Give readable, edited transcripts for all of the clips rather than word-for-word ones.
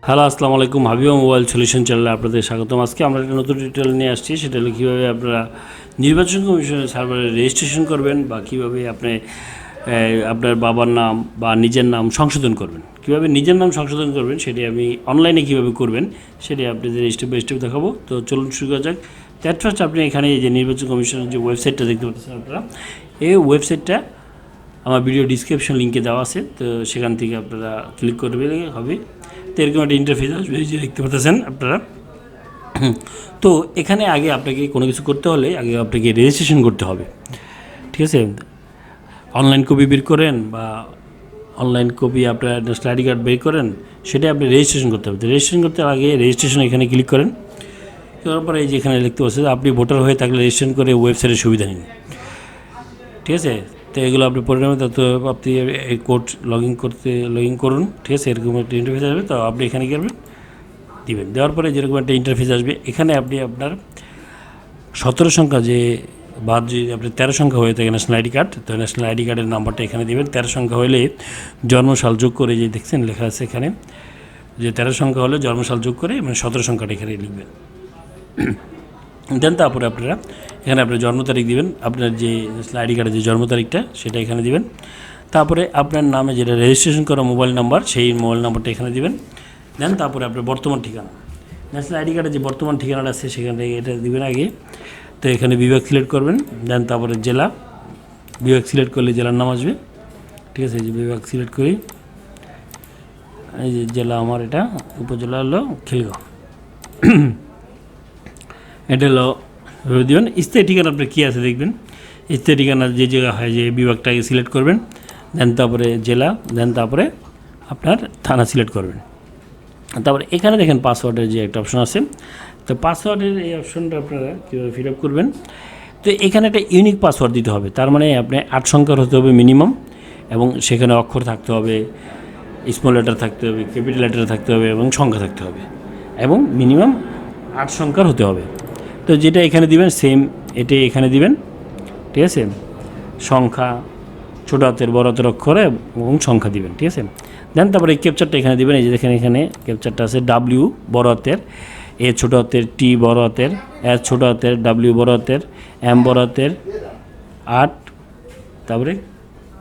Hello, আসসালামু আলাইকুম। Habiba mobile solution চ্যানেলে আপনাদের স্বাগতম। আজকে আমরা একটা নতুন টিউটোরিয়াল নিয়ে আসছি। সেটা হলো কীভাবে আপনারা নির্বাচন কমিশনের সার্ভারে রেজিস্ট্রেশন করবেন বা কীভাবে আপনি আপনার বাবার নাম বা নিজের নাম সংশোধন করবেন। কীভাবে নিজের নাম সংশোধন করবেন সেটি আমি অনলাইনে কীভাবে করবেন সেটি আপনাদের স্টেপ বাই স্টেপ দেখাবো। তো চলুন শুরু করা যাক। দ্যাট ফার্স্ট আপনি এখানে এই যে নির্বাচন কমিশনের যে ওয়েবসাইটটা দেখতে পাচ্ছেন আপনারা, এই ওয়েবসাইটটা আমার ভিডিও ডিসক্রিপশন লিঙ্কে দেওয়া আছে। তো সেখান থেকে আপনারা ক্লিক করবে হবে। তো এরকম একটা ইন্টারফেস আসবে, এই যে দেখতে পাচ্ছেন আপনারা। তো এখানে আগে আপনাকে কোনো কিছু করতে হলে আগে আপনাকে রেজিস্ট্রেশন করতে হবে, ঠিক আছে। অনলাইন কপি বের করেন বা অনলাইন কপি আপনার ন্যাশনাল আইডি কার্ড বের করেন, সেটা আপনি রেজিস্ট্রেশন করতে হবে। রেজিস্ট্রেশন করতে আগে রেজিস্ট্রেশন এখানে ক্লিক করেন। করার পরে এই যে এখানে লিখতে পাচ্ছেন আপনি ভোটার হয়ে থাকলে রেজিস্ট্রেশন করে ওয়েবসাইটের সুবিধা নিন, ঠিক আছে। তো এগুলো আপনি পড়ে নেবেন। তত আপনি এই কোড লগ ইন করুন, ঠিক আছে। এরকম একটা ইন্টারফেস আসবে। তো আপনি এখানে গেলেন, দিবেন। দেওয়ার পরে যেরকম একটা ইন্টারফেস আসবে, এখানে আপনি আপনার 17 সংখ্যা যে বাদ যদি আপনি 13 সংখ্যা হয়ে থাকে ন্যাশনাল আইডি কার্ড, তো ন্যাশনাল আইডি কার্ডের নাম্বারটা এখানে দেবেন। 13 সংখ্যা হলে জন্মসাল যোগ করে, যে দেখছেন লেখা আছে এখানে যে 13 সংখ্যা হলে জন্মসাল যোগ করে মানে 17 সংখ্যাটা এখানে লিখবেন। দেন তারপরে আপনারা এখানে আপনার জন্ম তারিখ দিবেন, আপনার যে ন্যাশনাল আইডি কার্ডের যে জন্ম তারিখটা সেটা এখানে দিবেন। তারপরে আপনার নামে যেটা রেজিস্ট্রেশন করা মোবাইল নাম্বার, সেই মোবাইল নাম্বারটা এখানে দিবেন। দেন তারপরে আপনার বর্তমান ঠিকানা, ন্যাশনাল আইডি কার্ডের যে বর্তমান ঠিকানাটা আছে সেখান থেকে এটা দিবেন আগে। তো এখানে বিভাগ সিলেক্ট করবেন। দেন তারপরে জেলা, বিভাগ সিলেক্ট করলে জেলার নাম আসবে, ঠিক আছে। এই যে বিভাগ সিলেক্ট করি, এই যে জেলা আমার এটা উপজেলা হলো খিলগাঁও। এটা হলো দিবেন। স্থায়ী ঠিকানা আপনার কী আছে দেখবেন। স্থায়ী ঠিকানা যে জায়গা হয় যে বিভাগটাকে সিলেক্ট করবেন। দেন তারপরে জেলা, দেন তারপরে আপনার থানা সিলেক্ট করবেন। তারপরে এখানে দেখেন পাসওয়ার্ডের যে একটা অপশন আছে। তো পাসওয়ার্ডের এই অপশনটা আপনারা কীভাবে ফিল আপ করবেন। তো এখানে একটা ইউনিক পাসওয়ার্ড দিতে হবে। তার মানে আপনি 8 সংখ্যার হতে হবে মিনিমাম, এবং সেখানে অক্ষর থাকতে হবে, স্মল লেটার থাকতে হবে, ক্যাপিটাল লেটার থাকতে হবে, এবং সংখ্যা থাকতে হবে, এবং মিনিমাম 8 সংখ্যার হতে হবে। তো যেটা এখানে দিবেন সেম এটাই এখানে দিবেন, ঠিক আছে। সংখ্যা ছোটো হাতের বড় হাতের অক্ষরে এবং সংখ্যা দিবেন, ঠিক আছে। দেন তারপরে এই ক্যাপচারটা এখানে দিবেন। এই যে দেখেন এখানে ক্যাপচারটা আছে ডাব্লিউ বড় হাতের, এ ছোটো হাতের, টি বড় হাতের, এস ছোটো হাতের, ডাব্লিউ বড় হাতের, এম বড় হাতের, 8, তারপরে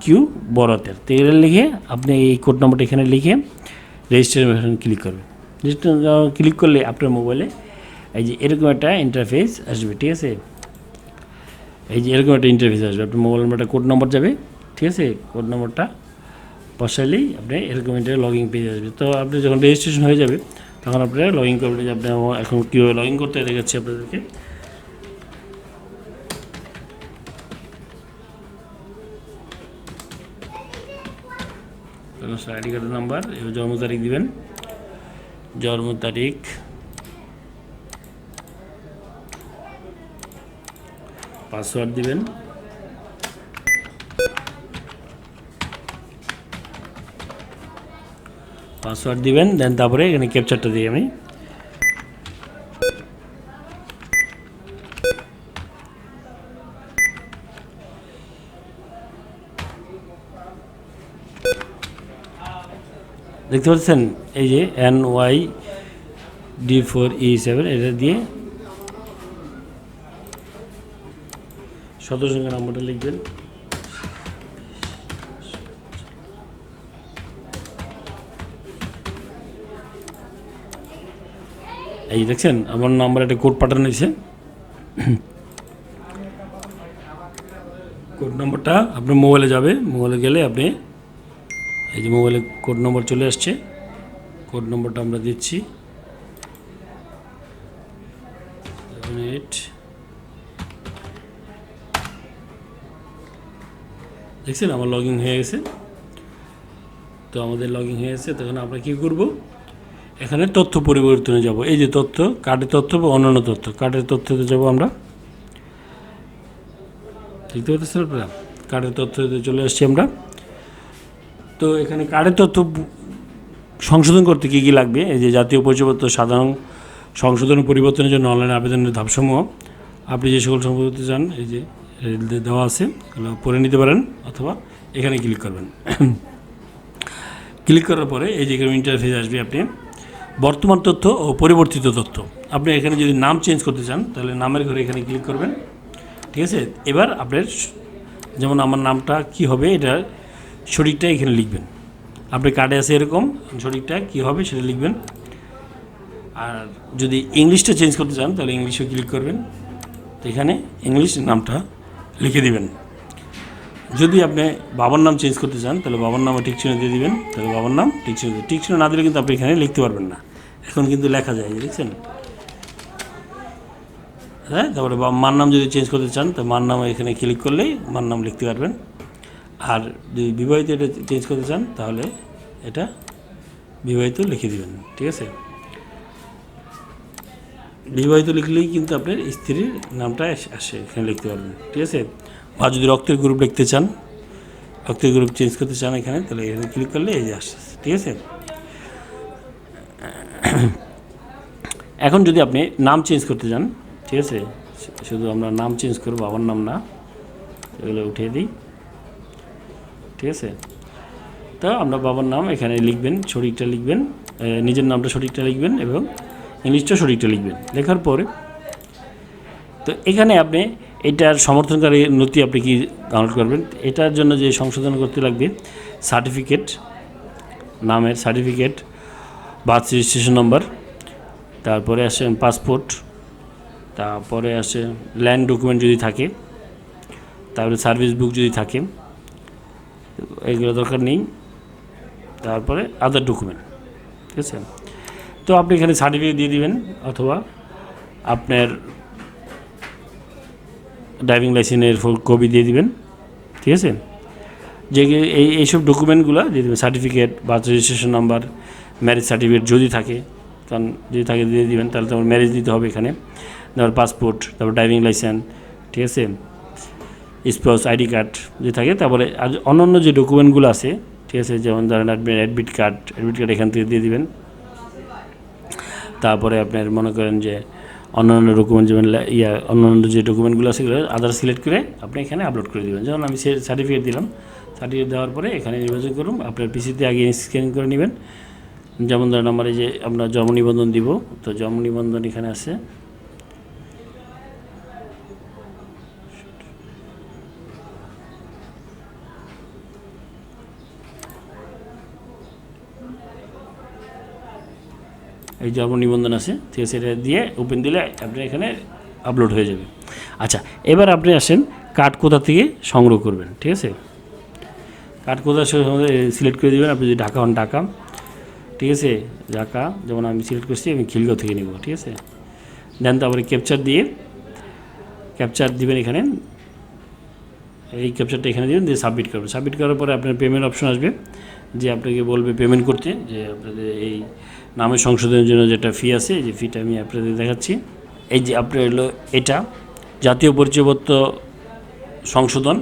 কিউ বড় হাতের। তো এগুলো লিখে আপনি এই কোড নম্বরটা এখানে লিখে রেজিস্ট্রেশন ক্লিক করবেন। রেজিস্ট্রেশন ক্লিক করলে আপনার মোবাইলে এই যে এরকম একটা ইন্টারফেস আসবে, ঠিক আছে। এই যে এরকম একটা ইন্টারফেস আসবে, আপনার মোবাইল নাম্বারটা কোড নম্বর যাবে, ঠিক আছে। কোড নম্বরটা বসাইলেই আপনি এরকম ইন্টারফেস লগ ইন পেজ আসবে। তো আপনি যখন রেজিস্ট্রেশন হয়ে যাবে তখন আপনারা লগ ইন করবেন। যে আপনি এখন কীভাবে লগ ইন করতে দেখাচ্ছি আপনাদেরকে। আইডি কার্ডের নাম্বার, এবার জন্ম তারিখ দিবেন, জন্ম তারিখ, পাসওয়ার্ড দিবেন, পাসওয়ার্ড দিবেন। দেন তারপরে এখানে ক্যাপচারটা দিই আমি। দেখতে পাচ্ছেন এই যে NYD4E7, এটা দিয়ে 17 সংখ্যা নাম্বারটা লিখবেন। এই দেখছেন আমার নাম্বার একটা কোড পাঠানো হয়েছে। কোড নম্বরটা আপনার মোবাইলে যাবে। মোবাইলে গেলে আপনি এই যে মোবাইলে কোড নম্বর চলে আসছে। কোড নম্বরটা আমরা দিচ্ছি 78। দেখছেন আমার লগ ইন হয়ে গেছে। তো আমাদের লগ ইন হয়ে গেছে। তখন আমরা কী করব, এখানে তথ্য পরিবর্তনে যাব। এই যে তথ্য, কার্ডের তথ্য বা অন্যান্য তথ্য, কার্ডের তথ্যতে যাব আমরা। দেখতে পাচ্ছেন আপনারা কার্ডের তথ্যতে চলে আসছি আমরা। তো এখানে কার্ডের তথ্য সংশোধন করতে কী কী লাগবে, এই যে জাতীয় পরিচয়পত্র সাধারণ সংশোধন পরিবর্তনের জন্য অনলাইন আবেদনের ধাপসমূহ আপনি যে সকল সম্পর্কে চান এই যে দেওয়া আছে, এগুলো পড়ে নিতে পারেন অথবা এখানে ক্লিক করবেন। ক্লিক করার পরে এই যে এখানে ইন্টারফেস আসবে। আপনি বর্তমান তথ্য ও পরিবর্তিত তথ্য। আপনি এখানে যদি নাম চেঞ্জ করতে চান তাহলে নামের ঘরে এখানে ক্লিক করবেন, ঠিক আছে। এবার আপনার যেমন আমার নামটা কি হবে এটা সঠিকটা এখানে লিখবেন। আপনার কার্ডে আছে এরকম, সঠিকটা কী হবে সেটা লিখবেন। আর যদি ইংলিশটা চেঞ্জ করতে চান তাহলে ইংলিশে ক্লিক করবেন, তো এখানে ইংলিশ নামটা লিখে দিবেন। যদি আপনি বাবার নাম চেঞ্জ করতে চান তাহলে বাবার নামও টিক চিহ্ন দিয়ে দিবেন, তাহলে বাবার নাম টিক চিহ্ন দিয়ে, টিক চিহ্ন না দিলে কিন্তু আপনি এখানে লিখতে পারবেন না। এখন কিন্তু লেখা যায়, দেখছেন, হ্যাঁ। তারপরে মার নাম যদি চেঞ্জ করতে চান তো মার নাম এখানে ক্লিক করলেই মার নাম লিখতে পারবেন। আর যদি বিবাহিত এটা চেঞ্জ করতে চান তাহলে এটা বিবাহিত লিখে দিবেন, ঠিক আছে। বিবাহিত লিখলেই কিন্তু আপনার স্ত্রীর নামটা আসে, এখানে লিখতে পারবেন, ঠিক আছে। বা যদি রক্তের গ্রুপ লিখতে চান, রক্তের গ্রুপ চেঞ্জ করতে চান এখানে, তাহলে এখানে ক্লিক করলে এই যে আসছে, ঠিক আছে। এখন যদি আপনি নাম চেঞ্জ করতে চান, ঠিক আছে, শুধু আমরা নাম চেঞ্জ করবো, বাবার নাম না, এগুলো উঠিয়ে দিই, ঠিক আছে। তো আমরা বাবার নাম এখানে লিখবেন, সঠিকটা লিখবেন, নিজের নামটা সঠিকটা লিখবেন এবং ইংলিশটা সঠিকটা লিখবেন। লেখার পরে তো এখানে আপনি এটার সমর্থনকারী নথি আপনি কি ডাউনলোড করবেন, এটার জন্য যে সংশোধন করতে লাগবে সার্টিফিকেট, নামের সার্টিফিকেট, বার্থ রেজিস্ট্রেশন নম্বর, তারপরে আসে পাসপোর্ট, তারপরে আসে ল্যান্ড ডকুমেন্ট যদি থাকে, তারপরে সার্ভিস বুক যদি থাকে, এগুলো দরকার নেই। তারপরে আদার ডকুমেন্ট, ঠিক আছে। তো আপনি এখানে সার্টিফিকেট দিয়ে দিবেন অথবা আপনার ড্রাইভিং লাইসেন্সের ফুল কপি দিয়ে দিবেন, ঠিক আছে। যে এইসব ডকুমেন্টগুলো দিয়ে দেবেন, certificate, birth registration number, marriage certificate যদি থাকে, কারণ যদি থাকে দিয়ে দিবেন, তাহলে তোমার ম্যারেজ দিতে হবে এখানে, তারপর পাসপোর্ট, তারপর ড্রাইভিং লাইসেন্স, ঠিক আছে, স্পাউস আইডি কার্ড যদি থাকে, তারপরে আর অন্যান্য যে ডকুমেন্টগুলো আছে, ঠিক আছে, যেমন ধরেন আপনি অ্যাডমিট কার্ড এখান থেকে দিয়ে দিবেন। তারপরে আপনার মনে করেন যে অন্যান্য ডকুমেন্ট যেমন অন্যান্য যে ডকুমেন্টগুলো আছে সেগুলো আদার সিলেক্ট করে আপনি এখানে আপলোড করে দেবেন। যেমন আমি সার্টিফিকেট দিলাম, সার্টিফিকেট দেওয়ার পরে এখানে নির্বাচন করুন, আপনার পিসিতে আগে স্ক্যান করে নেবেন। যেমন ধরেন আমার এই যে আমরা জন্ম নিবন্ধন দিব, তো জন্ম নিবন্ধন এখানে আছে, এই জন্ম নিবন্ধন আছে, ঠিক আছে, এটা দিয়ে ওপেন দিলে আপনি এখানে আপলোড হয়ে যাবে। আচ্ছা, এবার আপনি আসেন কার্ড কোথা থেকে সংগ্রহ করবেন, ঠিক আছে। কার্ড কোথা সিলেক্ট করে দেবেন, আপনি যদি ঢাকা হন ঢাকা, ঠিক আছে, ঢাকা যেমন আমি সিলেক্ট করছি, আমি খিলগাঁও থেকে নিব, ঠিক আছে। দেন তারপরে ক্যাপচার দিয়ে ক্যাপচার দিবেন এখানে, এই ক্যাপচারটা এখানে দিবেন, দিয়ে সাবমিট করবেন। সাবমিট করার পরে আপনার পেমেন্ট অপশন আসবে, যে আপনাকে বলবে পেমেন্ট করতে, যে আপনাদের এই নামের সংশোধনের জন্য যেটা ফি আছে, যে ফিটা আমি আপনাদের দেখাচ্ছি। এই যে আপনার হলো এটা জাতীয় পরিচয়পত্র সংশোধন,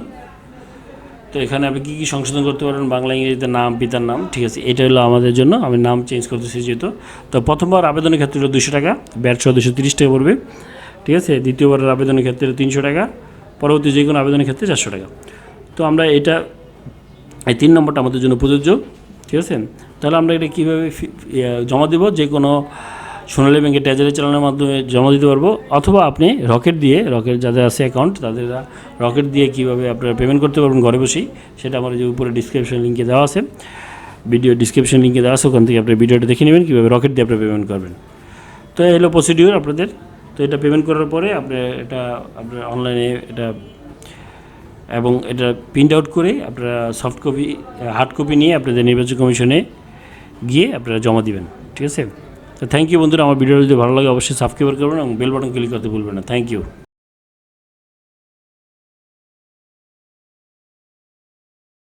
তো এখানে আপনি কী কী সংশোধন করতে পারবেন, বাংলা ইংরেজিতে নাম, পিতার নাম, ঠিক আছে। এটা হলো আমাদের জন্য, আমি নাম চেঞ্জ করতেছি যেহেতু। তো প্রথমবার আবেদনের ক্ষেত্রে হলো 200 টাকা, ব্যাট সহ 230 টাকা পড়বে, ঠিক আছে। দ্বিতীয়বারের আবেদনের ক্ষেত্রে 300 টাকা, পরবর্তী যে কোনো আবেদনের ক্ষেত্রে 400 টাকা। তো আমরা এটা এই 3 নম্বরটা আমাদের জন্য প্রযোজ্য, ঠিক আছে। তাহলে আমরা এটা কীভাবে জমা দেব, যে কোনো সোনালী ব্যাংকের ট্রেজারি চালানোর মাধ্যমে জমা দিতে পারবো, অথবা আপনি রকেট যাদের আছে অ্যাকাউন্ট তাদের রকেট দিয়ে কীভাবে আপনারা পেমেন্ট করতে পারবেন ঘরে বসেই, সেটা আমার যে উপরে ডিসক্রিপশন লিঙ্কে দেওয়া আছে, ভিডিও ডিসক্রিপশন লিঙ্কে দেওয়া আছে, ওখান থেকে আপনি ভিডিওটা দেখে নেবেন কীভাবে রকেট দিয়ে আপনি পেমেন্ট করবেন। তো এই হলো প্রসিডিওর আপনাদের। তো এটা পেমেন্ট করার পরে আপনার আপনার অনলাইনে এবং এটা প্রিন্ট আউট করে আপনারা সফট কপি, হার্ড কপি নিয়ে আপনাদের নির্বাচন কমিশনে গিয়ে আপনারা জমা দিবেন, ঠিক আছে। তো থ্যাংক ইউ বন্ধুরা, আমার ভিডিও যদি ভালো লাগে অবশ্যই সাবস্ক্রাইব করবেন এবং বেল বাটন ক্লিক করতে ভুলবেন না। Thank you.